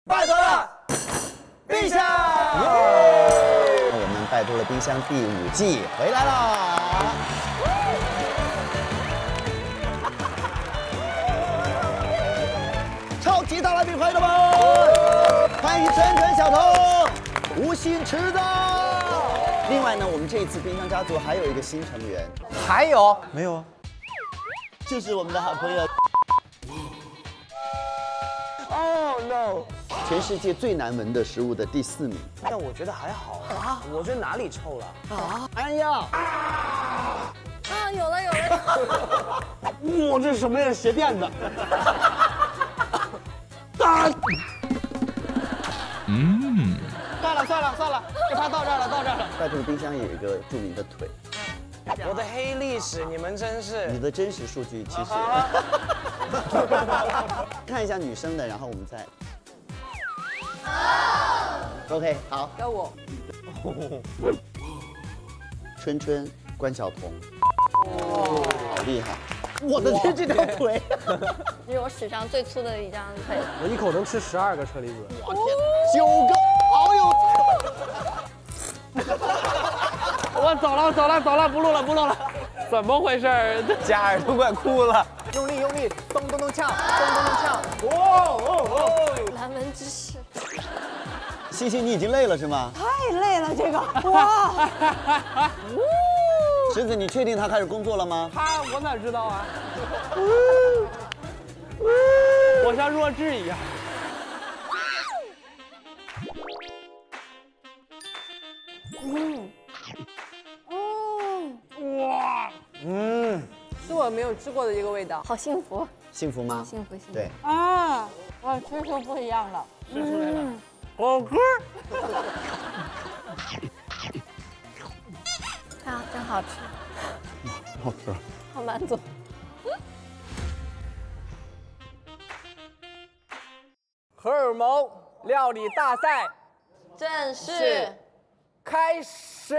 拜托了，冰箱！我们拜托了冰箱第5季回来了。超级大来宾，欢迎他们！欢迎晨晨、小童、吴昕、池子。另外呢，我们这一次冰箱家族还有一个新成员，还有没有啊？就是我们的好朋友。Oh no！ 全世界最难闻的食物的第4名。但我觉得还好啊，我觉得哪里臭了啊？哎呀！啊，有了有了！哇，这是什么呀？鞋垫子。啊！算了，就他到这儿了。拜托的冰箱有一个著名的腿。我的黑历史，你们真是。你的真实数据其实。看一下女生的，然后我们再。OK， 好。该我。春春、关晓彤。哦，好厉害！我的天，这条腿！这是我史上最粗的一张腿。我一口能吃12个车厘子。我天，9个，好有我走了，不录了。怎么回事？嘉尔都快哭了。用力，咚咚咚呛。难闻之事。欣欣，你已经累了是吗？太累了，这个哇！池子，你确定他开始工作了吗？我哪知道啊？我像弱智一样。哇，是我没有吃过的一个味道，好幸福。幸福吗？幸福。对。啊，哇，吃出不一样了。吃出来了。好吃。啊，真好吃。好吃。好满足。荷尔蒙料理大赛正式开始。